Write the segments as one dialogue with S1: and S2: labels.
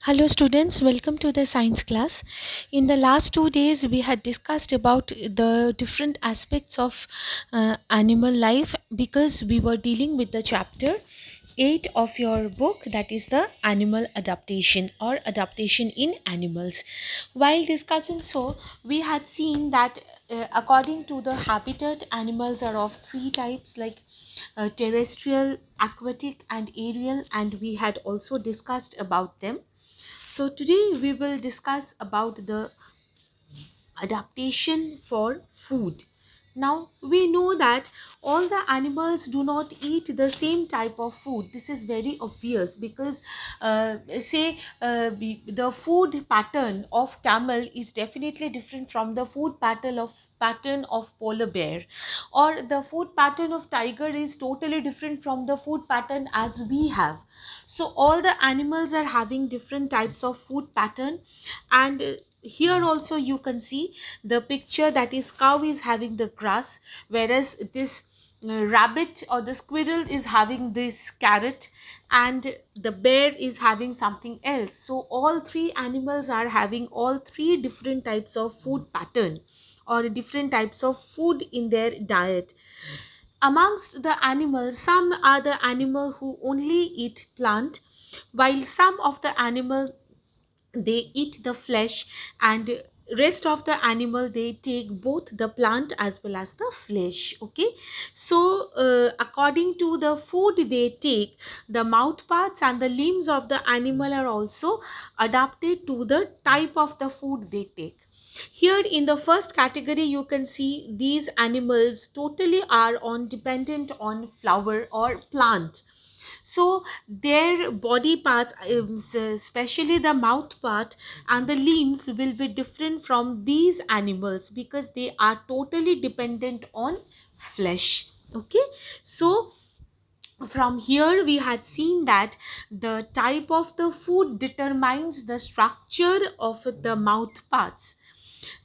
S1: Hello students, welcome to the science class. In the last 2 days we had discussed about the different aspects of animal life because we were dealing with the chapter 8 of your book, that is the animal adaptation or adaptation in animals. While discussing so, we had seen that according to the habitat, animals are of three types, like terrestrial, aquatic and aerial, and we had also discussed about them. So today we will discuss about the adaptation for food. Now we know that all the animals do not eat the same type of food. This is very obvious because the food pattern of camel is definitely different from the food pattern of polar bear, or the food pattern of tiger is totally different from the food pattern as we have. So all the animals are having different types of food pattern, and here also you can see the picture, that is cow is having the grass, whereas this rabbit or the squirrel is having this carrot, and the bear is having something else. So all three animals are having all three different types of food pattern or different types of food in their diet. Amongst the animals, some are the animal who only eat plant, while some of the animal they eat the flesh, and rest of the animal they take both the plant as well as the flesh. Okay, so according to the food they take, the mouth parts and the limbs of the animal are also adapted to the type of the food they take. Here in the first category you can see these animals totally are on dependent on flower or plant. So their body parts, especially the mouth part and the limbs, will be different from these animals because they are totally dependent on flesh. Okay, so from here we had seen that the type of the food determines the structure of the mouth parts.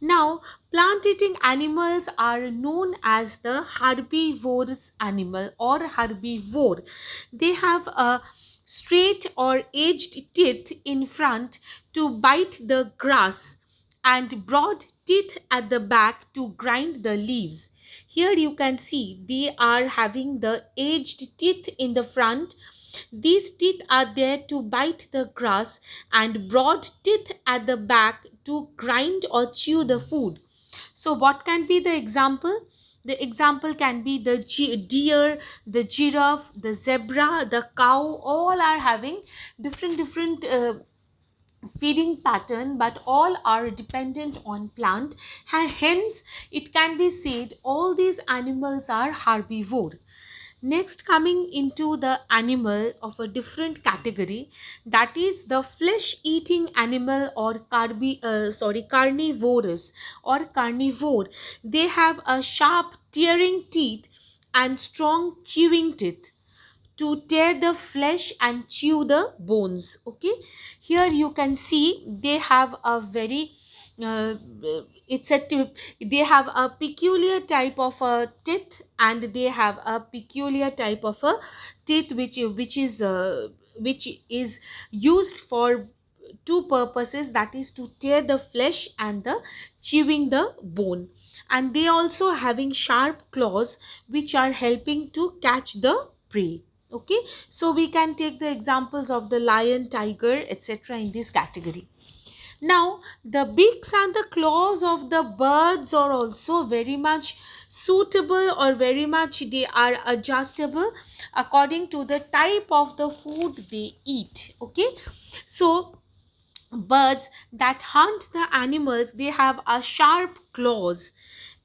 S1: Now, plant-eating animals are known as the herbivorous animal or herbivore. They have a straight or edged teeth in front to bite the grass and broad teeth at the back to grind the leaves. Here you can see they are having the edged teeth in the front. These teeth are there to bite the grass, and broad teeth at the back to grind or chew the food. So what can be the example? The example can be the deer, the giraffe, the zebra, the cow. All are having different feeding pattern, but all are dependent on plant. Hence it can be said all these animals are herbivore. Next, coming into the animal of a different category, that is the flesh eating animal or carnivorous or carnivore. They have a sharp tearing teeth and strong chewing teeth to tear the flesh and chew the bones. Okay, here you can see they have a very uh, it's a tip, they have a peculiar type of a teeth, and they have a peculiar type of a teeth which is used for two purposes, that is to tear the flesh and the chewing the bone. And they also having sharp claws which are helping to catch the prey. Okay, so we can take the examples of the lion, tiger, etc. in this category. Now the beaks and the claws of the birds are also very much suitable, or very much they are adjustable according to the type of the food they eat. Okay, so birds that hunt the animals, they have a sharp claws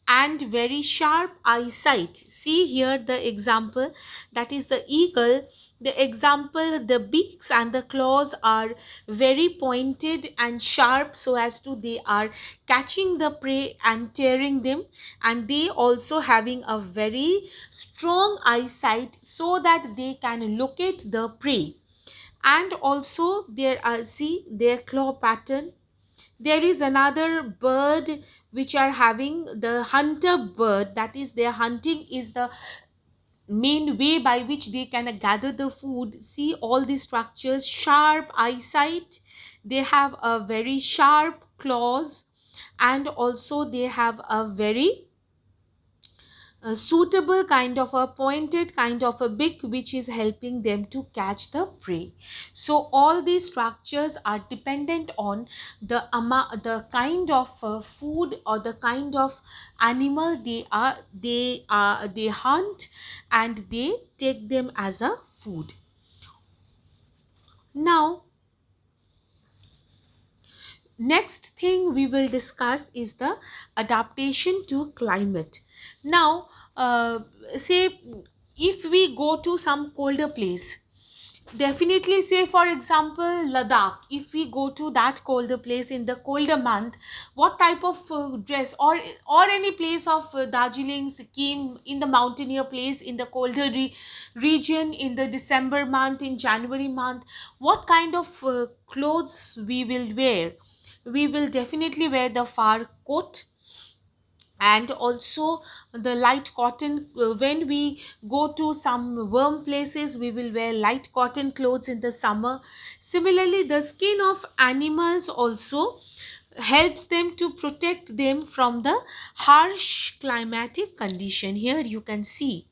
S1: and very sharp eyesight. See here the example, that is the eagle. The example, the beaks and the claws are very pointed and sharp, so as to they are catching the prey and tearing them. And they also having a very strong eyesight so that they can locate the prey. And also there are, see their claw pattern. There is another bird which are having the hunter bird, that is their hunting is the main way by which they can gather the food. See all these structures, sharp eyesight, they have a very sharp claws, and also they have a very suitable kind of a pointed kind of a beak which is helping them to catch the prey. So all these structures are dependent on the kind of food or the kind of animal they hunt, and they take them as a food. Now, next thing we will discuss is the adaptation to climate. Now, say if we go to some colder place, definitely, say for example Ladakh, if we go to that colder place in the colder month, what type of dress, or any place of Darjeeling, Sikkim, in the mountaineer place in the colder region in the December month, in January month, what kind of clothes we will wear? We will definitely wear the fur coat, and also the light cotton. When we go to some warm places, we will wear light cotton clothes in the summer. Similarly, the skin of animals also helps them to protect them from the harsh climatic condition. Here you can see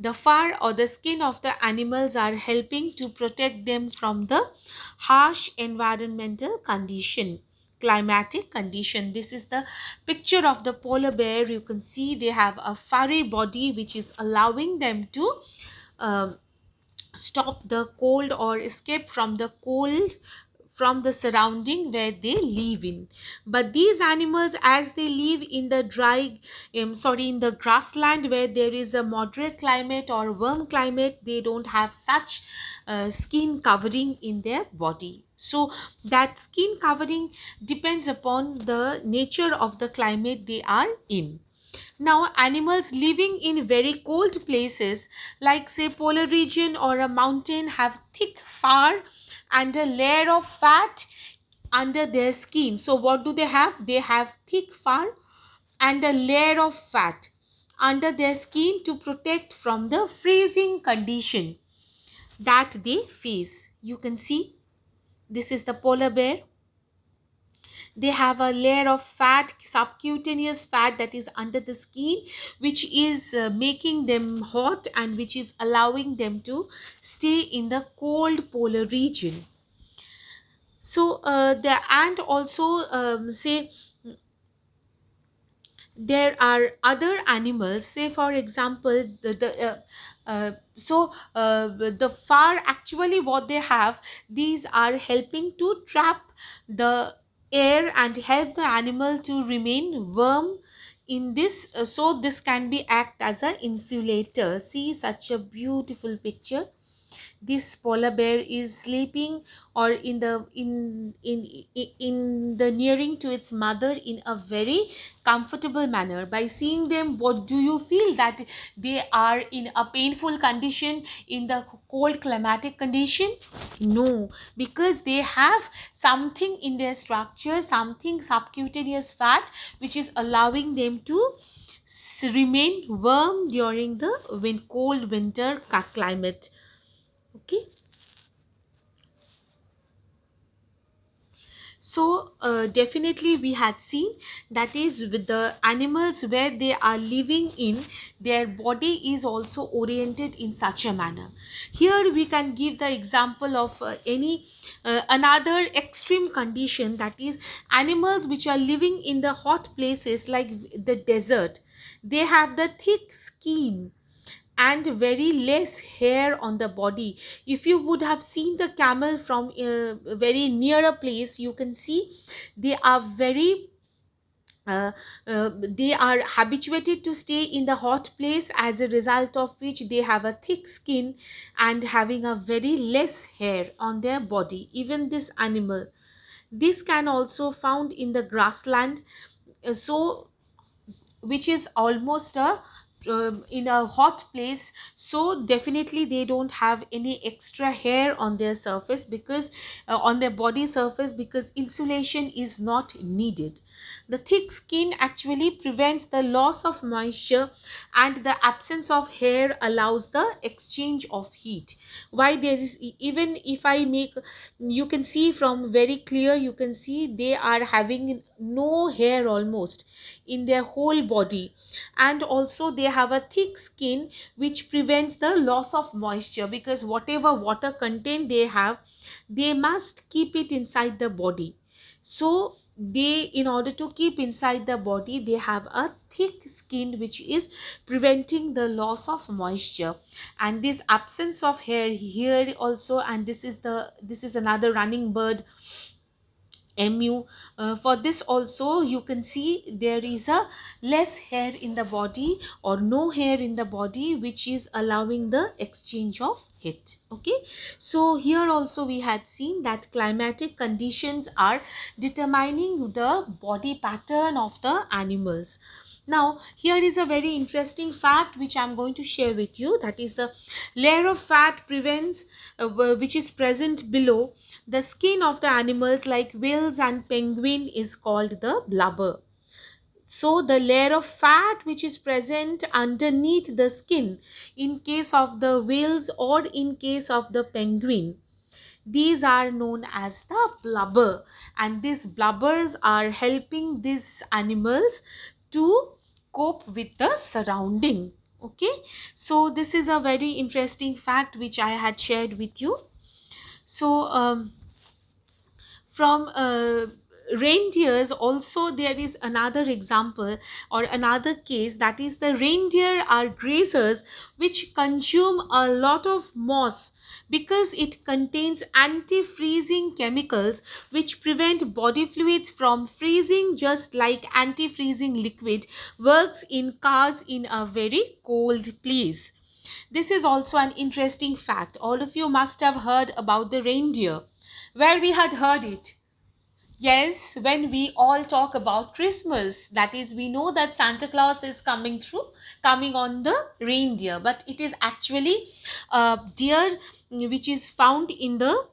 S1: the fur or the skin of the animals are helping to protect them from the harsh environmental condition, climatic condition. This is the picture of the polar bear. You can see they have a furry body which is allowing them to uh, stop the cold or escape from the cold from the surrounding where they live in. But these animals, as they live in the in the grassland where there is a moderate climate or warm climate, they don't have such skin covering in their body. So that skin covering depends upon the nature of the climate they are in. Now, animals living in very cold places like say polar region or a mountain have thick fur and a layer of fat under their skin. So what do they have? They have thick fur and a layer of fat under their skin to protect from the freezing condition that they face. You can see this is the polar bear. They have a layer of fat, subcutaneous fat, that is under the skin, which is making them hot and which is allowing them to stay in the cold polar region. So and also say there are other animals, say for example the far, actually what they have, these are helping to trap the air and help the animal to remain warm in this, so this can be act as a insulator. See such a beautiful picture. This polar bear is sleeping or in the nearing to its mother in a very comfortable manner. By seeing them, what do you feel? That they are in a painful condition in the cold climatic condition? No, because they have something in their structure, something subcutaneous fat, which is allowing them to remain warm during the cold winter climate. Okay. So definitely we had seen that is with the animals where they are living in, their body is also oriented in such a manner. Here we can give the example of any another extreme condition, that is animals which are living in the hot places like the desert. They have the thick skin and very less hair on the body. If you would have seen the camel from a very near a place, you can see they are very uh, they are habituated to stay in the hot place, as a result of which they have a thick skin and having a very less hair on their body. Even this animal, this can also found in the grassland, so which is almost a in a hot place, so definitely they don't have any extra hair on their surface, because on their body surface, because insulation is not needed. The thick skin actually prevents the loss of moisture, and the absence of hair allows the exchange of heat. Why there is, even if I make, you can see from very clear, you can see they are having no hair almost in their whole body. And also they have a thick skin which prevents the loss of moisture, because whatever water content they have, they must keep it inside the body. So they, in order to keep inside the body, they have a thick skin which is preventing the loss of moisture. And this absence of hair here also, and this is another running bird, mu. For this also you can see there is a less hair in the body, or no hair in the body, which is allowing the exchange of heat. Okay, so here also we had seen that climatic conditions are determining the body pattern of the animals. Now here is a very interesting fact which I am going to share with you, that is the layer of fat prevents which is present below the skin of the animals like whales and penguin is called the blubber. So the layer of fat which is present underneath the skin in case of the whales or in case of the penguin, these are known as the blubber, and these blubbers are helping these animals to cope with the surrounding. Okay, so this is a very interesting fact which I had shared with you. So from reindeers also there is another example or another case, that is the reindeer are grazers which consume a lot of moss because it contains anti-freezing chemicals which prevent body fluids from freezing, just like anti-freezing liquid works in cars in a very cold place. This is also an interesting fact. All of you must have heard about the reindeer. Where we had heard it? Yes, when we all talk about Christmas, that is, we know that Santa Claus is coming on the reindeer, but it is actually a deer which is found in the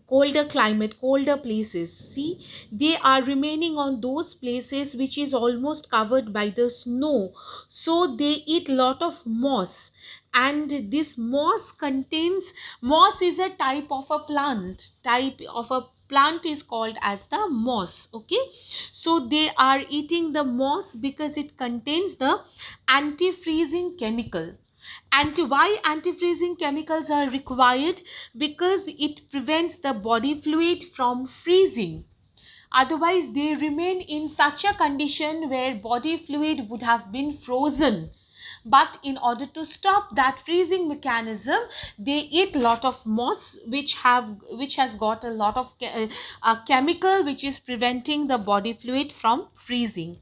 S1: colder climate, colder places. See, they are remaining on those places which is almost covered by the snow, so they eat lot of moss. And this moss is a type of a plant is called as the moss. Okay, so they are eating the moss because it contains the anti-freezing chemical. And why anti-freezing chemicals are required? Because it prevents the body fluid from freezing. Otherwise they remain in such a condition where body fluid would have been frozen. But in order to stop that freezing mechanism, they eat lot of moss which has got a lot of a chemical which is preventing the body fluid from freezing.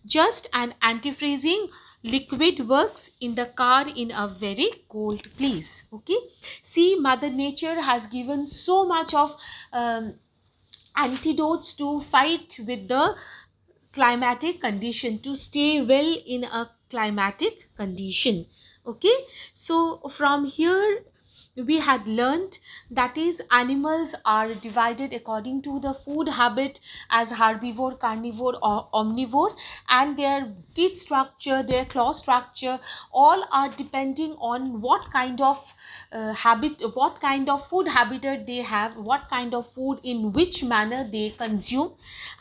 S1: Just an anti-freezing liquid works in the car in a very cold place. Okay, see, mother nature has given so much of antidotes to fight with the climatic condition, to stay well in a climatic condition. Okay, so from here we had learnt, that is, animals are divided according to the food habit as herbivore, carnivore or omnivore, and their teeth structure, their claw structure, all are depending on what kind of what kind of food habitat they have, what kind of food in which manner they consume.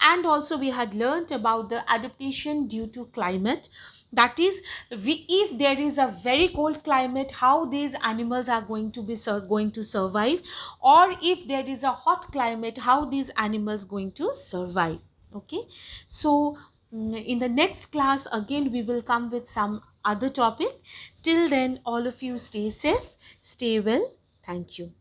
S1: And also we had learnt about the adaptation due to climate, that is, if there is a very cold climate, how these animals are going to be going to survive, or if there is a hot climate, how these animals going to survive. Okay, so in the next class again we will come with some other topic. Till then, all of you stay safe, stay well. Thank you.